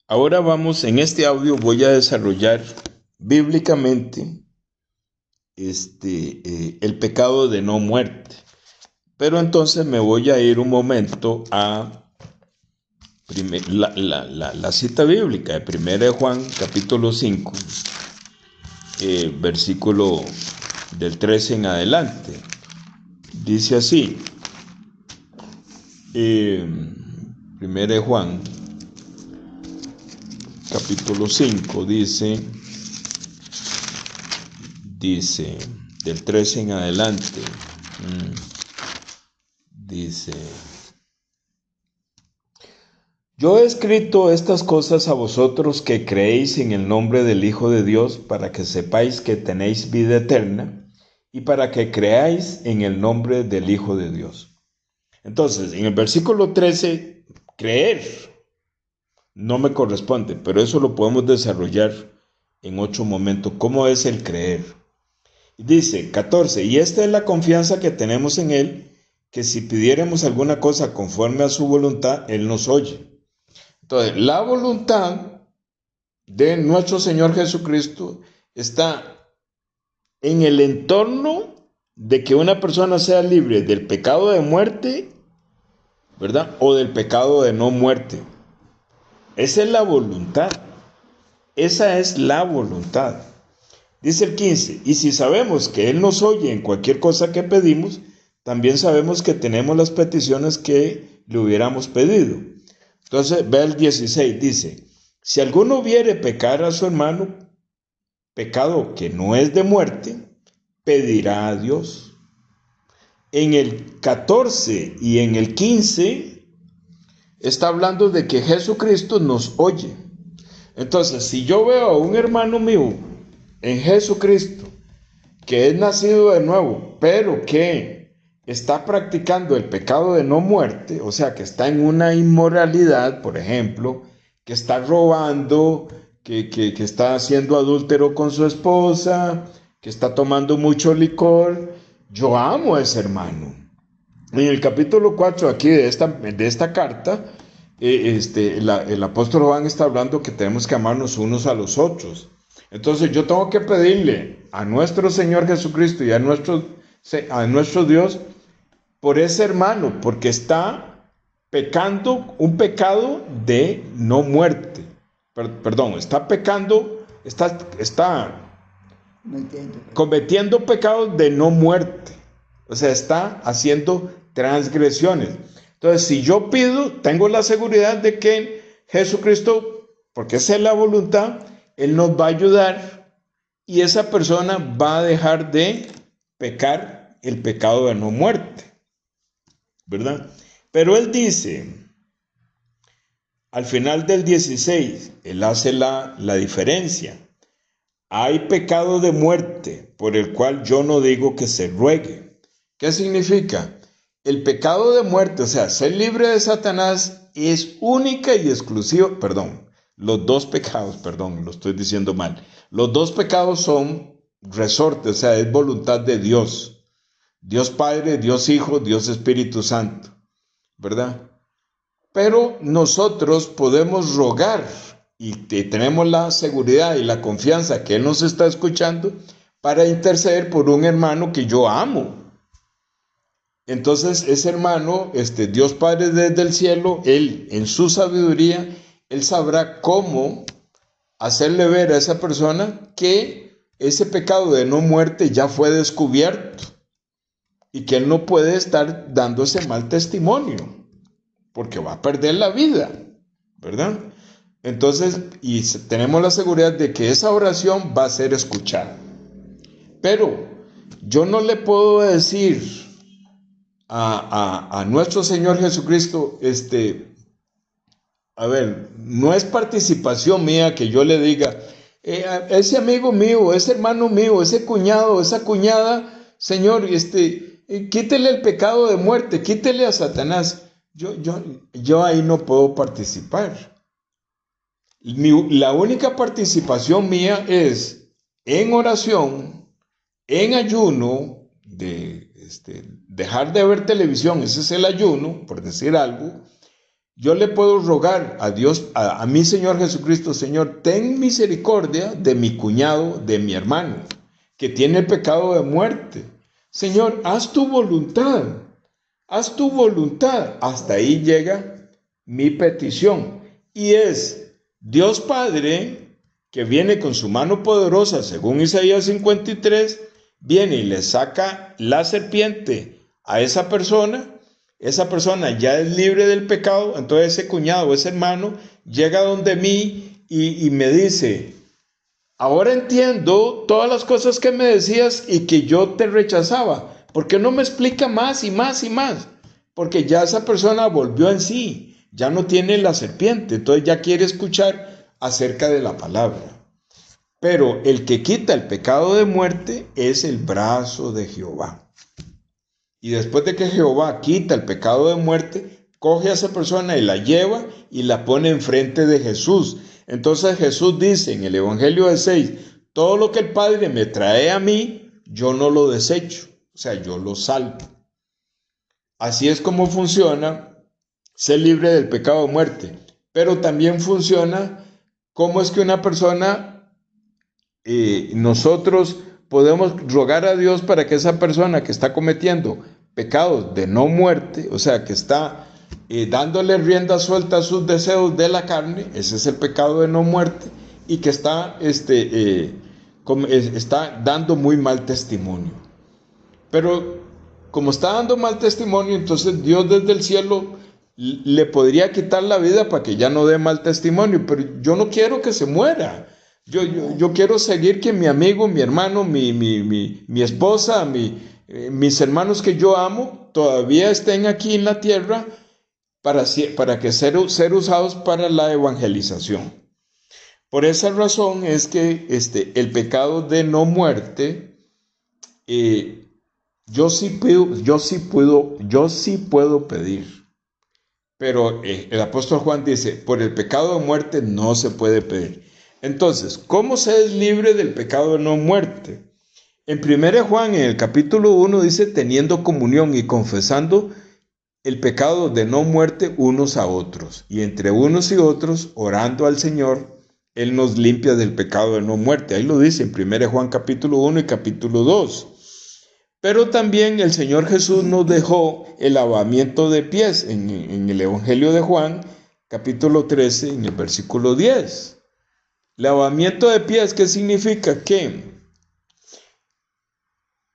Ahora vamos, en este audio voy a desarrollar bíblicamente el pecado de no muerte. Pero entonces me voy a ir un momento a la cita bíblica de 1 de Juan, capítulo 5, versículo del 13 en adelante. Dice así, 1 de Juan, capítulo 5, dice, del 13 en adelante, dice: Yo he escrito estas cosas a vosotros que creéis en el nombre del Hijo de Dios, para que sepáis que tenéis vida eterna, y para que creáis en el nombre del Hijo de Dios. Entonces, en el versículo 13, creer no me corresponde, pero eso lo podemos desarrollar en otro momento. ¿Cómo es el creer? Dice 14, y esta es la confianza que tenemos en Él, que si pidiéramos alguna cosa conforme a su voluntad, Él nos oye. Entonces, la voluntad de nuestro Señor Jesucristo está en el entorno de que una persona sea libre del pecado de muerte, ¿verdad? O del pecado de no muerte. Esa es la voluntad. Esa es la voluntad. Dice el 15, y si sabemos que Él nos oye en cualquier cosa que pedimos, también sabemos que tenemos las peticiones que le hubiéramos pedido. Entonces, ve el 16, dice, si alguno viere pecar a su hermano, pecado que no es de muerte, pedirá a Dios. En el 14 y en el 15 está hablando de que Jesucristo nos oye. Entonces, si yo veo a un hermano mío en Jesucristo, que es nacido de nuevo, pero que está practicando el pecado de no muerte, o sea, que está en una inmoralidad, por ejemplo, que está robando, que está haciendo adúltero con su esposa, que está tomando mucho licor, yo amo a ese hermano. En el capítulo 4 aquí de esta carta, el apóstol Juan está hablando que tenemos que amarnos unos a los otros. Entonces yo tengo que pedirle a nuestro Señor Jesucristo y a nuestro Dios por ese hermano, porque está pecando un pecado de no muerte. Perdón, está pecando, está cometiendo pecados de no muerte. O sea, está haciendo transgresiones. Entonces, si yo pido, tengo la seguridad de que Jesucristo, porque esa es la voluntad, Él nos va a ayudar y esa persona va a dejar de pecar el pecado de no muerte, ¿verdad? Pero Él dice, al final del 16, Él hace la diferencia. Hay pecado de muerte por el cual yo no digo que se ruegue. ¿Qué significa? El pecado de muerte, o sea, ser libre de Satanás, es única y exclusiva, los dos pecados, lo estoy diciendo mal. Los dos pecados son resortes, o sea, es voluntad de Dios. Dios Padre, Dios Hijo, Dios Espíritu Santo, ¿verdad? Pero nosotros podemos rogar y tenemos la seguridad y la confianza que Él nos está escuchando para interceder por un hermano que yo amo. Entonces ese hermano, Dios Padre desde el cielo, Él en su sabiduría, Él sabrá cómo hacerle ver a esa persona que ese pecado de no muerte ya fue descubierto y que Él no puede estar dando ese mal testimonio, porque va a perder la vida, ¿verdad? Entonces, y tenemos la seguridad de que esa oración va a ser escuchada. Pero yo no le puedo decir a nuestro Señor Jesucristo, no es participación mía que yo le diga, ese amigo mío, ese hermano mío, ese cuñado, esa cuñada, Señor, quítele el pecado de muerte, quítele a Satanás. Yo ahí no puedo participar. La única participación mía es en oración, en ayuno, dejar de ver televisión, ese es el ayuno, por decir algo, yo le puedo rogar a Dios, a mi Señor Jesucristo: Señor, ten misericordia de mi cuñado, de mi hermano, que tiene el pecado de muerte. Señor, haz tu voluntad, haz tu voluntad. Hasta ahí llega mi petición. Y es Dios Padre, que viene con su mano poderosa, según Isaías 53, viene y le saca la serpiente a esa persona ya es libre del pecado. Entonces ese cuñado, ese hermano, llega donde mí y me dice: ahora entiendo todas las cosas que me decías y que yo te rechazaba. ¿Por qué no me explica más y más y más? Porque ya esa persona volvió en sí, ya no tiene la serpiente, entonces ya quiere escuchar acerca de la palabra. Pero el que quita el pecado de muerte es el brazo de Jehová. Y después de que Jehová quita el pecado de muerte, coge a esa persona y la lleva y la pone enfrente de Jesús. Entonces Jesús dice en el Evangelio de 6: todo lo que el Padre me trae a mí, yo no lo desecho, o sea, yo lo salvo. Así es como funciona ser libre del pecado de muerte. Pero también funciona cómo es que una persona, nosotros podemos rogar a Dios para que esa persona que está cometiendo pecados de no muerte, o sea, que está dándole rienda suelta a sus deseos de la carne, ese es el pecado de no muerte, y que está dando muy mal testimonio. Pero como está dando mal testimonio, entonces Dios desde el cielo le podría quitar la vida para que ya no dé mal testimonio, pero yo no quiero que se muera. Yo quiero seguir que mi amigo, mi hermano, mi esposa, mis hermanos que yo amo, todavía estén aquí en la tierra para que ser usados para la evangelización. Por esa razón es que el pecado de no muerte, yo sí puedo pedir. Pero el apóstol Juan dice: por el pecado de muerte no se puede pedir. Entonces, ¿cómo se es libre del pecado de no muerte? En 1 Juan, en el capítulo 1, dice: teniendo comunión y confesando el pecado de no muerte unos a otros, y entre unos y otros, orando al Señor, Él nos limpia del pecado de no muerte. Ahí lo dice en 1 Juan capítulo 1 y capítulo 2. Pero también el Señor Jesús nos dejó el lavamiento de pies en el Evangelio de Juan, capítulo 13, en el versículo 10. Lavamiento de pies, ¿qué significa? Que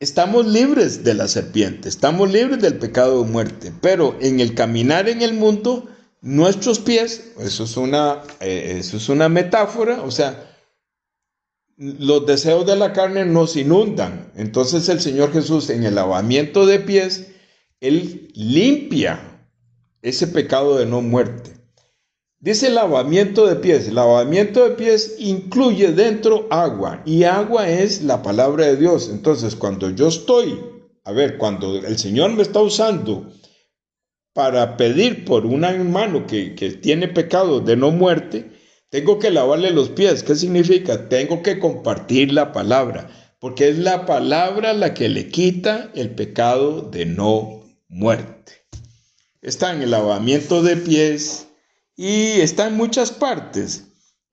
estamos libres de la serpiente, estamos libres del pecado de muerte, pero en el caminar en el mundo, nuestros pies, eso es una metáfora, o sea, los deseos de la carne nos inundan. Entonces el Señor Jesús, en el lavamiento de pies, Él limpia ese pecado de no muerte. Dice lavamiento de pies. Lavamiento de pies incluye dentro agua, y agua es la palabra de Dios. Entonces cuando cuando el Señor me está usando para pedir por un hermano que tiene pecado de no muerte, tengo que lavarle los pies. ¿Qué significa? Tengo que compartir la palabra, porque es la palabra la que le quita el pecado de no muerte. Está en el lavamiento de pies y está en muchas partes.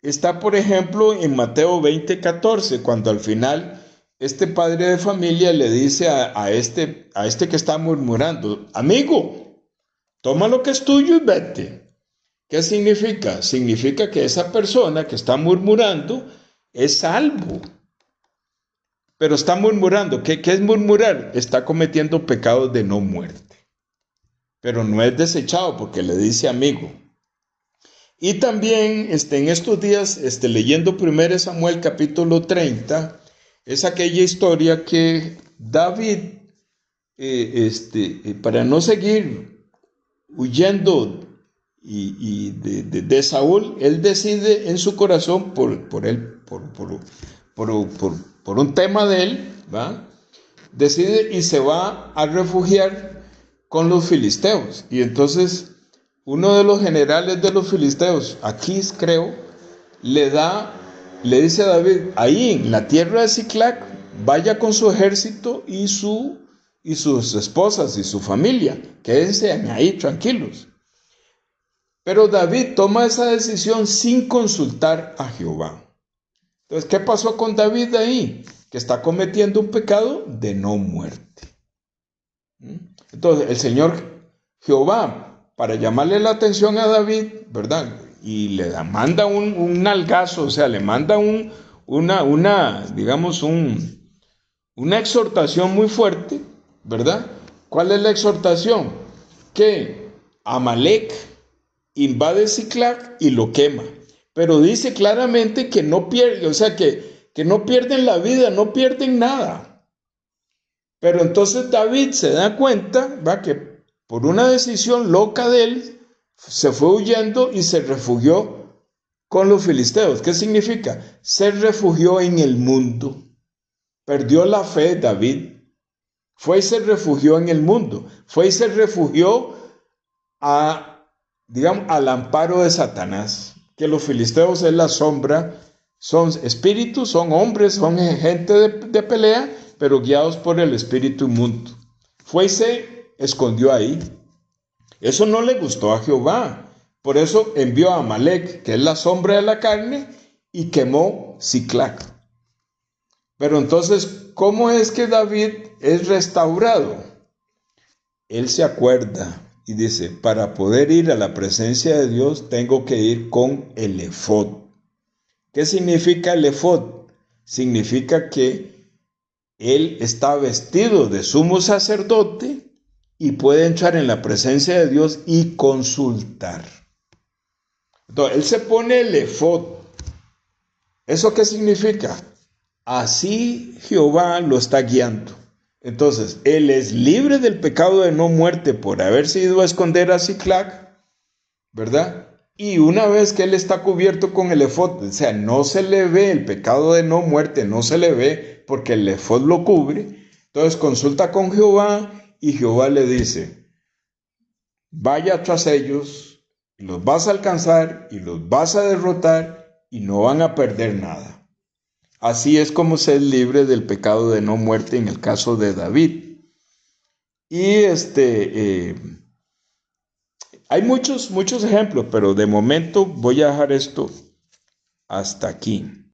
Está, por ejemplo, en Mateo 20:14, cuando al final este padre de familia le dice a este que está murmurando: amigo, toma lo que es tuyo y vete. ¿Qué significa? Significa que esa persona que está murmurando es salvo. Pero está murmurando. ¿Qué es murmurar? Está cometiendo pecados de no muerte. Pero no es desechado porque le dice amigo. Y también en estos días, leyendo 1 Samuel capítulo 30, es aquella historia que David, para no seguir huyendo de Saúl, él decide en su corazón por un tema de él, ¿va? Decide y se va a refugiar con los filisteos. Y entonces uno de los generales de los filisteos, Aquís creo, le dice a David: ahí en la tierra de Siclac, vaya con su ejército y sus esposas y su familia, quédense ahí tranquilos. Pero David toma esa decisión sin consultar a Jehová. Entonces, ¿qué pasó con David ahí? Que está cometiendo un pecado de no muerte. Entonces, el Señor Jehová, para llamarle la atención a David, ¿verdad? Y le manda un nalgazo, o sea, le manda digamos, una exhortación muy fuerte, ¿verdad? ¿Cuál es la exhortación? Que Amalek invade Siclag y lo quema. Pero dice claramente que no pierde, o sea, que no pierden la vida, no pierden nada. Pero entonces David se da cuenta, va, que por una decisión loca de él, se fue huyendo y se refugió con los filisteos. ¿Qué significa? Se refugió en el mundo. Perdió la fe David. Fue y se refugió en el mundo. Fue y se refugió digamos, al amparo de Satanás. Que los filisteos es la sombra, son espíritus, son hombres, son gente de pelea, pero guiados por el espíritu inmundo. Fue y se escondió ahí. Eso no le gustó a Jehová. Por eso envió a Amalek, que es la sombra de la carne, y quemó Siclag. Pero entonces, ¿cómo es que David es restaurado? Él se acuerda y dice, para poder ir a la presencia de Dios, tengo que ir con el efod. ¿Qué significa el efod? Significa que él está vestido de sumo sacerdote y puede entrar en la presencia de Dios y consultar. Entonces, él se pone el efod. ¿Eso qué significa? Así Jehová lo está guiando. Entonces, él es libre del pecado de no muerte por haberse ido a esconder a Siclag, ¿verdad? Y una vez que él está cubierto con el efod, o sea, no se le ve el pecado de no muerte, no se le ve porque el efod lo cubre. Entonces consulta con Jehová y Jehová le dice, vaya tras ellos, los vas a alcanzar y los vas a derrotar y no van a perder nada. Así es como se es libre del pecado de no muerte en el caso de David. Y hay muchos ejemplos, pero de momento voy a dejar esto hasta aquí.